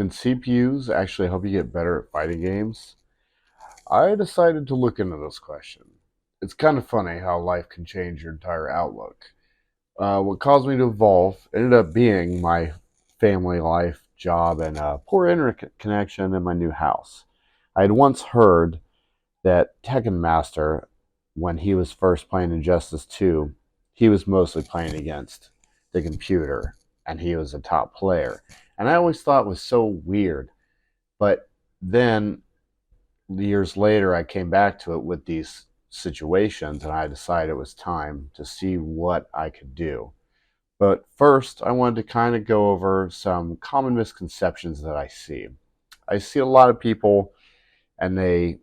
Can CPUs actually help you get better at fighting games? I decided to look into this question. It's kind of funny how life can change your entire outlook. What caused me to evolve ended up being my family life, job, and poor internet connection in my new house. I had once heard that Tekken Master, when he was first playing Injustice 2, he was mostly playing against the computer, and he was a top player. And I always thought it was so weird. But then years later, I came back to it with these situations, and I decided it was time to see what I could do. But first, I wanted to kind of go over some common misconceptions that I see. I see a lot of people, and they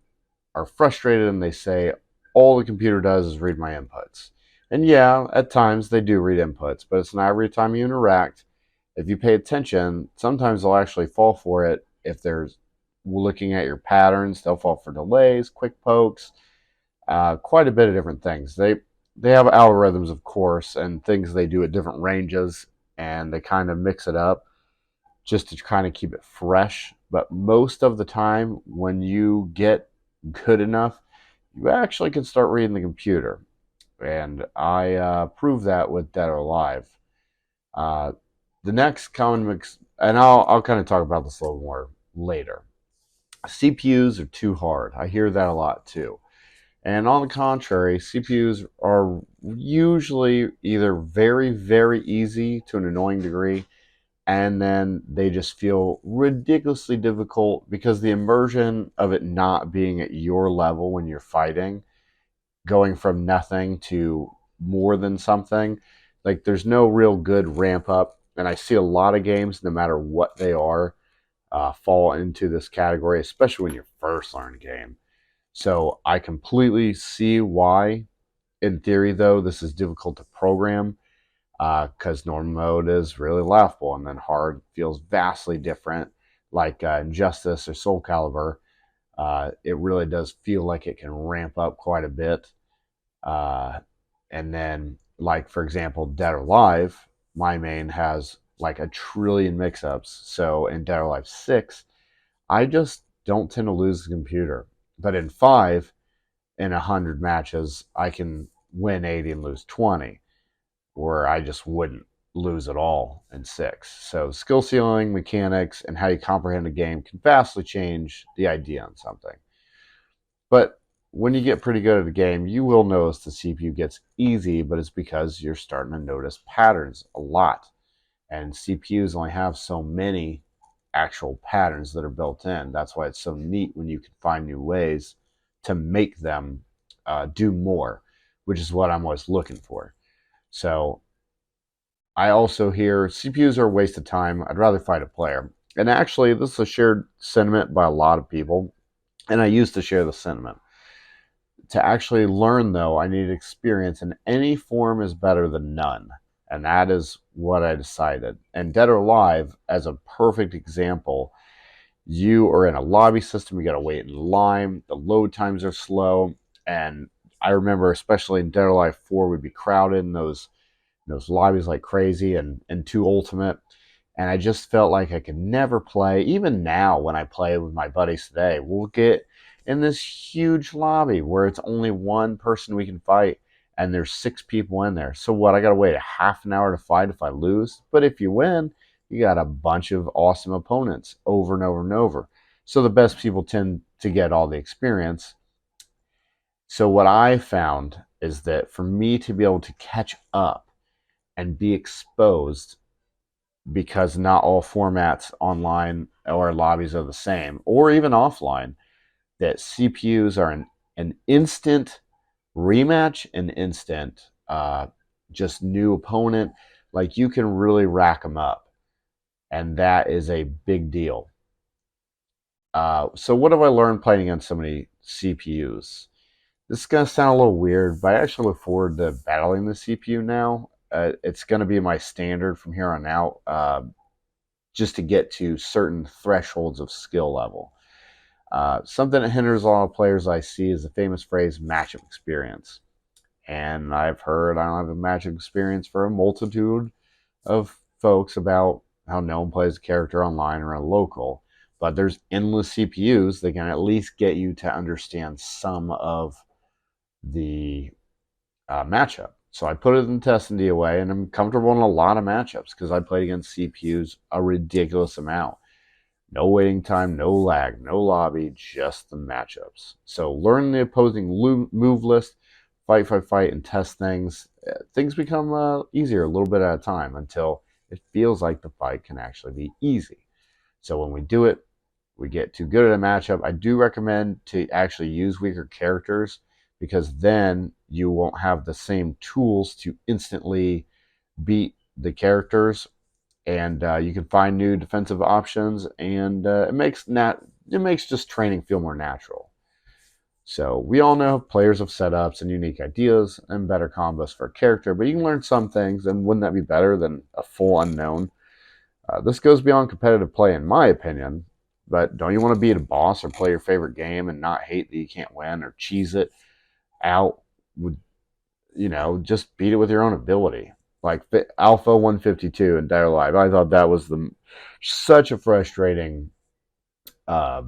are frustrated and they say, all the computer does is read my inputs. And yeah, at times they do read inputs, but it's not every time you interact. If you pay attention, sometimes they'll actually fall for it. If they're looking at your patterns, they'll fall for delays, quick pokes, quite a bit of different things. They have algorithms, of course, and things they do at different ranges, and they kind of mix it up just to kind of keep it fresh. But most of the time, when you get good enough, you actually can start reading the computer. And I proved that with Dead or Alive. Uh, the next common mix, and I'll kind of talk about this a little more later. CPUs are too hard. I hear that a lot too. And on the contrary, CPUs are usually either very, very easy to an annoying degree, and then they just feel ridiculously difficult because the immersion of it not being at your level when you're fighting, going from nothing to more than something, like there's no real good ramp up. And I see a lot of games, no matter what they are, fall into this category, especially when you're first learning a game. So I completely see why. In theory, though, this is difficult to program because normal mode is really laughable, and then hard feels vastly different. Like Injustice or Soul Calibur, it really does feel like it can ramp up quite a bit. Uh, and then, like for example, Dead or Alive, my main has like a trillion mix-ups. So in Dead or Alive 6, I just don't tend to lose the computer. But in 5, in 100 matches, I can win 80 and lose 20, where I just wouldn't lose at all in 6. So skill ceiling, mechanics, and how you comprehend a game can vastly change the idea on something. But when you get pretty good at a game, you will notice the CPU gets easy, but it's because you're starting to notice patterns a lot. And CPUs only have so many actual patterns that are built in. That's why it's so neat when you can find new ways to make them do more, which is what I'm always looking for. So I also hear CPUs are a waste of time. I'd rather fight a player. And actually, this is a shared sentiment by a lot of people. And I used to share the sentiment. To actually learn, though, I need experience, and any form is better than none. And that is what I decided. And Dead or Alive, as a perfect example, you are in a lobby system, you got to wait in line, the load times are slow. And I remember, especially in Dead or Alive 4, would be crowded in those lobbies like crazy, and 2 Ultimate. And I just felt like I could never play. Even now, when I play with my buddies today, we'll get in this huge lobby where it's only one person we can fight, and there's 6 people in there. So what? I got to wait a half an hour to fight if I lose. But if you win, you got a bunch of awesome opponents over and over and over. So the best people tend to get all the experience. So what I found is that for me to be able to catch up and be exposed, because not all formats online or lobbies are the same, or even offline, that CPUs are an instant rematch, an instant just new opponent. Like you can really rack them up, and that is a big deal. So what have I learned playing against so many CPUs? This is going to sound a little weird, but I actually look forward to battling the CPU now. It's going to be my standard from here on out, just to get to certain thresholds of skill level. Something that hinders a lot of players I see is the famous phrase matchup experience. And I've heard I don't have a matchup experience for a multitude of folks about how no one plays a character online or a local, but there's endless CPUs that can at least get you to understand some of the matchup. So I put it in test and DOA, and I'm comfortable in a lot of matchups because I played against CPUs a ridiculous amount. No waiting time, no lag, no lobby, just the matchups. So learn the opposing move list, fight, and test things. Things become easier a little bit at a time until it feels like the fight can actually be easy. So when we do it, we get too good at a matchup. I do recommend to actually use weaker characters because then you won't have the same tools to instantly beat the characters, and you can find new defensive options, and it makes just training feel more natural. So we all know players have setups and unique ideas and better combos for a character, but you can learn some things, and wouldn't that be better than a full unknown? This goes beyond competitive play, in my opinion. But don't you want to beat a boss or play your favorite game and not hate that you can't win or cheese it out with, just beat it with your own ability? Like Alpha 152 in Dead or Alive, I thought that was such a frustrating uh,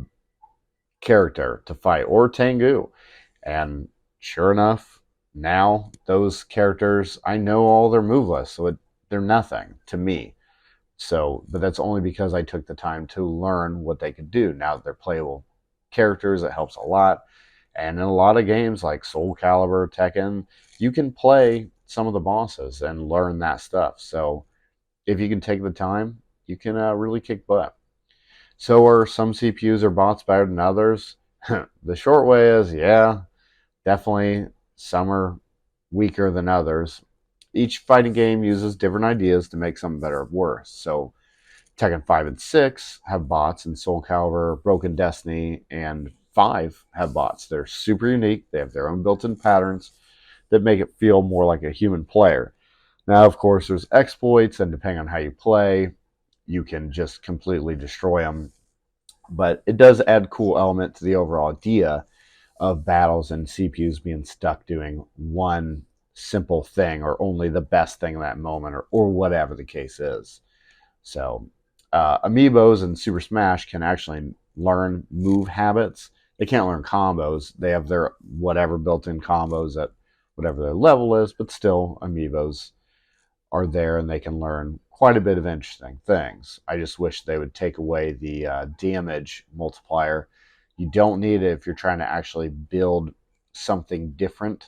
character to fight, or Tengu. And sure enough, now those characters, I know all their move lists, so they're nothing to me. So, but that's only because I took the time to learn what they could do. Now that they're playable characters, it helps a lot. And in a lot of games like Soul Calibur, Tekken, you can play some of the bosses and learn that stuff. So, if you can take the time, you can really kick butt. So, are some CPUs or bots better than others? The short way is, yeah, definitely some are weaker than others. Each fighting game uses different ideas to make something better or worse. So, Tekken 5 and 6 have bots, and Soul Calibur, Broken Destiny, and 5 have bots. They're super unique. They have their own built in patterns that make it feel more like a human player. Now, of course, there's exploits, and depending on how you play, you can just completely destroy them. But it does add a cool element to the overall idea of battles and CPUs being stuck doing one simple thing or only the best thing in that moment, or whatever the case is. So, amiibos in Super Smash can actually learn move habits. They can't learn combos. They have their whatever built-in combos at whatever their level is, but still, amiibos are there and they can learn quite a bit of interesting things. I just wish they would take away the damage multiplier. You don't need it if you're trying to actually build something different.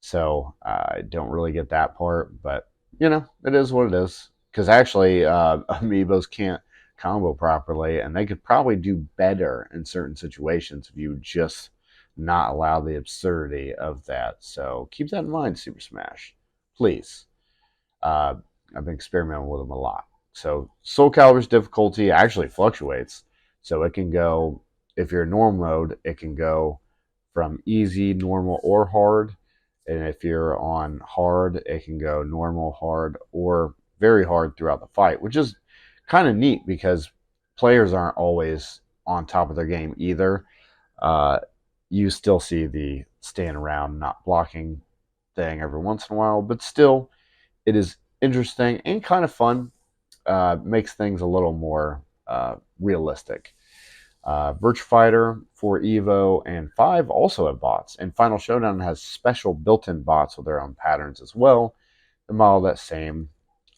So I don't really get that part, but it is what it is. Because actually, amiibos can't combo properly, and they could probably do better in certain situations if you would just not allow the absurdity of that. So keep that in mind, Super Smash, please. Uh, I've been experimenting with them a lot. So Soul Calibur's difficulty actually fluctuates. So it can go, if you're in normal mode, it can go from easy, normal, or hard. And if you're on hard, it can go normal, hard, or very hard throughout the fight, which is kind of neat because players aren't always on top of their game either. Uh, you still see the stand around, not blocking thing every once in a while, but still, it is interesting and kind of fun. Makes things a little more realistic. Virtua Fighter 4 Evo and 5 also have bots, and Final Showdown has special built-in bots with their own patterns as well to model that same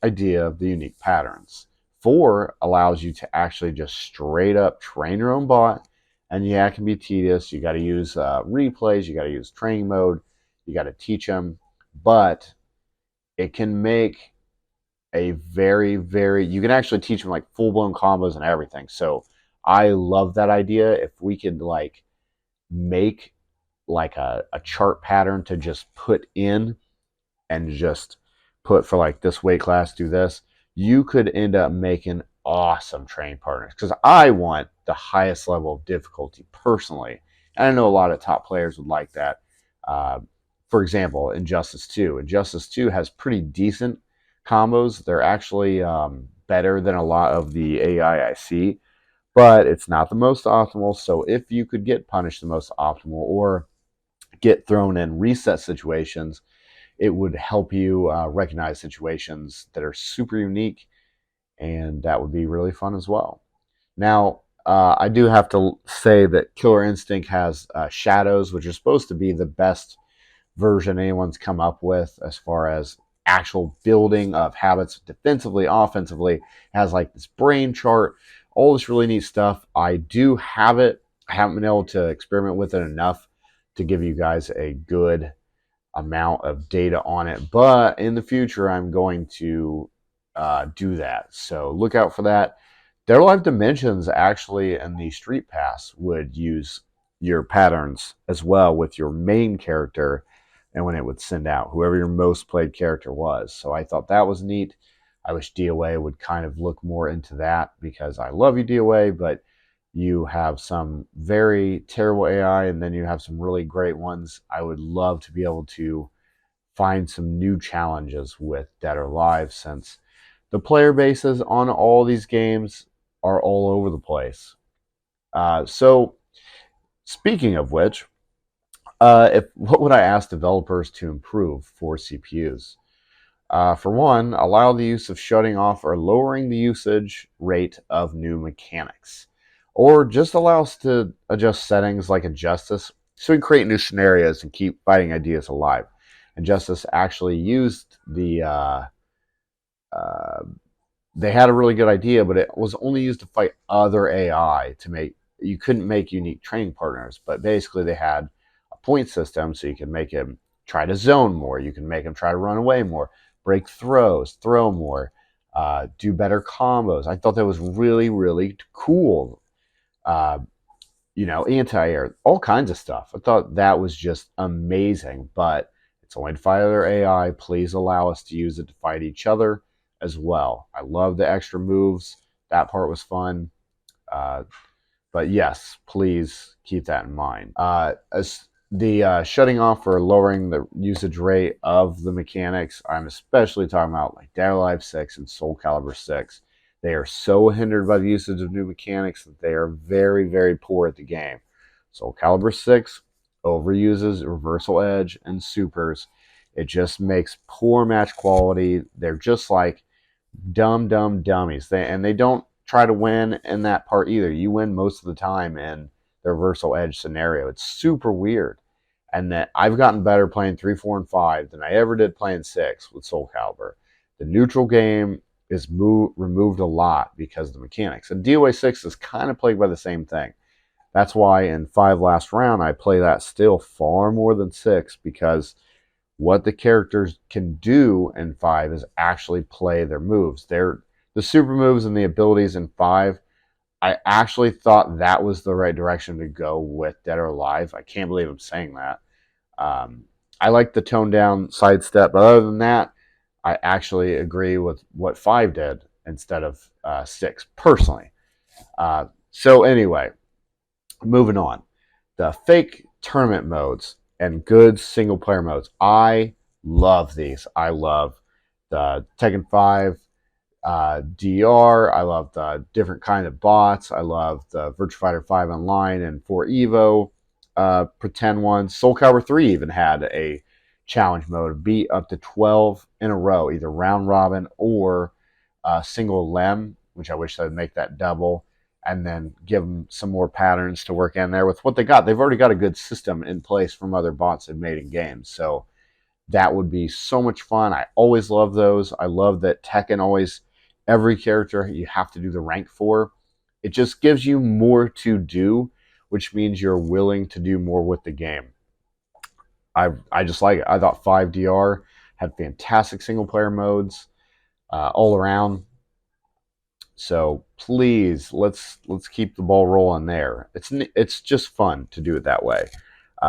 idea of the unique patterns. 4 allows you to actually just straight up train your own bot, and yeah, it can be tedious. You got to use replays, you got to use training mode, you got to teach them, but it can make a you can actually teach them like full blown combos and everything. So I love that idea. If we could like make like a chart pattern to just put in and just put for like this weight class, do this, you could end up making awesome training partners. Because I want the highest level of difficulty personally. And I know a lot of top players would like that. Uh, for example, Injustice 2. Injustice 2 has pretty decent combos. They're actually better than a lot of the AI I see, but it's not the most optimal. So if you could get punished the most optimal or get thrown in reset situations, it would help you recognize situations that are super unique and that would be really fun as well. Now, I do have to say that Killer Instinct has Shadows, which are supposed to be the best version anyone's come up with as far as actual building of habits defensively, offensively. It has like this brain chart, all this really neat stuff. I do have it. I haven't been able to experiment with it enough to give you guys a good amount of data on it, but in the future, I'm going to do that. So look out for that. Dead or Alive Dimensions actually in the Street Pass would use your patterns as well with your main character and when it would send out whoever your most played character was. So I thought that was neat. I wish DOA would kind of look more into that because I love you, DOA, but you have some very terrible AI and then you have some really great ones. I would love to be able to find some new challenges with Dead or Alive since the player bases on all these games are all over the place. So, speaking of which, if what would I ask developers to improve for CPUs? For one, allow the use of shutting off or lowering the usage rate of new mechanics. Or just allow us to adjust settings like Injustice so we can create new scenarios and keep fighting ideas alive. Injustice actually used uh, they had a really good idea, but it was only used to fight other AI to make, you couldn't make unique training partners, but basically they had a point system so you can make him try to zone more, you can make him try to run away more, break throws, throw more, do better combos. I thought that was really, really cool. Uh, Anti-air, all kinds of stuff. I thought that was just amazing, but it's only to fight other AI. Please allow us to use it to fight each other as well. I love the extra moves. That part was fun. Uh, but yes, please keep that in mind. As the shutting off or lowering the usage rate of the mechanics, I'm especially talking about like Dead or Alive 6 and Soul Calibur 6. They are so hindered by the usage of new mechanics that they are very, very poor at the game. Soul Calibur 6 overuses Reversal Edge and Supers. It just makes poor match quality. They're just like dumb, dumb dummies. They don't try to win in that part either. You win most of the time in the Reversal Edge scenario. It's super weird. And that I've gotten better playing 3, 4, and 5 than I ever did playing 6 with Soul Calibur. The neutral game is removed a lot because of the mechanics. And DOA 6 is kind of plagued by the same thing. That's why in 5 last round, I play that still far more than 6 because what the characters can do in 5 is actually play their moves. The super moves and the abilities in 5. I actually thought that was the right direction to go with Dead or Alive. I can't believe I'm saying that. I like the toned down sidestep, but other than that, I actually agree with what 5 did instead of 6, personally. So, anyway, moving on. The fake tournament modes and good single player modes. I love these. I love the Tekken 5 DR. I love the different kind of bots. I love the Virtua Fighter 5 Online and 4 Evo pretend ones. Soul Calibur 3 even had a challenge mode, beat up to 12 in a row, either round robin or single lem, which I wish they'd make that double, and then give them some more patterns to work in there with what they got. They've already got a good system in place from other bots they've made in games. So that would be so much fun. I always love those. I love that Tekken always, every character you have to do the rank for. It just gives you more to do, which means you're willing to do more with the game. I just like it. I thought 5DR had fantastic single player modes all around. So please, let's keep the ball rolling there. It's just fun to do it that way.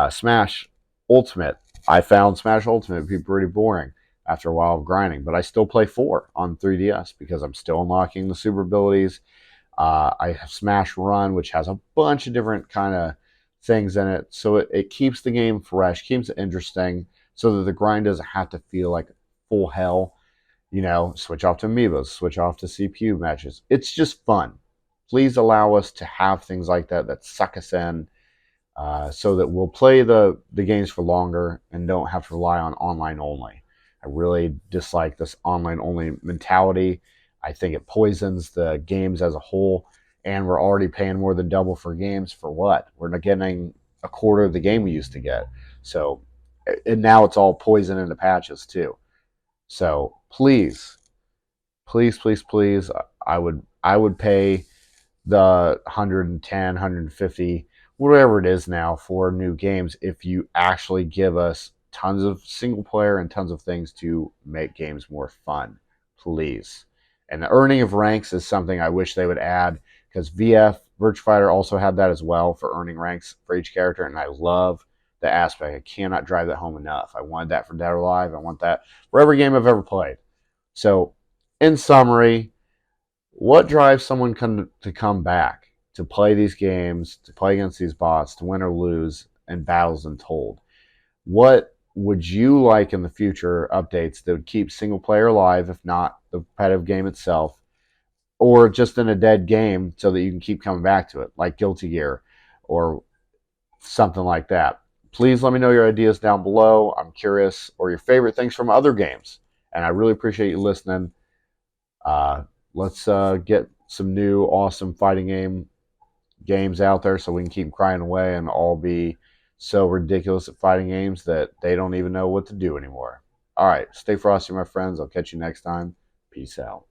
Smash Ultimate. I found Smash Ultimate to be pretty boring after a while of grinding, but I still play 4 on 3DS because I'm still unlocking the super abilities. I have Smash Run, which has a bunch of different kind of things in it, so it keeps the game fresh, keeps it interesting, so that the grind doesn't have to feel like full hell. Switch off to amiibos, switch off to CPU matches. It's just fun. Please allow us to have things like that suck us in, so that we'll play the games for longer and don't have to rely on online only. I really dislike this online only mentality. I think it poisons the games as a whole, and we're already paying more than double for games for what? We're not getting a quarter of the game we used to get. So, and now it's all poison in the patches too. So please, please, please, please, I would pay the 110, 150, whatever it is now for new games if you actually give us tons of single player and tons of things to make games more fun. Please. And the earning of ranks is something I wish they would add because VF Virtua Fighter also had that as well for earning ranks for each character, and I love the aspect. I cannot drive that home enough. I wanted that for Dead or Alive. I want that for every game I've ever played. So, in summary, what drives someone to come back to play these games, to play against these bots, to win or lose in Battles Untold? What would you like in the future updates that would keep single player alive, if not the competitive game itself, or just in a dead game so that you can keep coming back to it, like Guilty Gear or something like that? Please let me know your ideas down below. I'm curious, or your favorite things from other games. And I really appreciate you listening. Uh, let's get some new awesome fighting games out there so we can keep crying away and all be so ridiculous at fighting games that they don't even know what to do anymore. All right, stay frosty, my friends. I'll catch you next time. Peace out.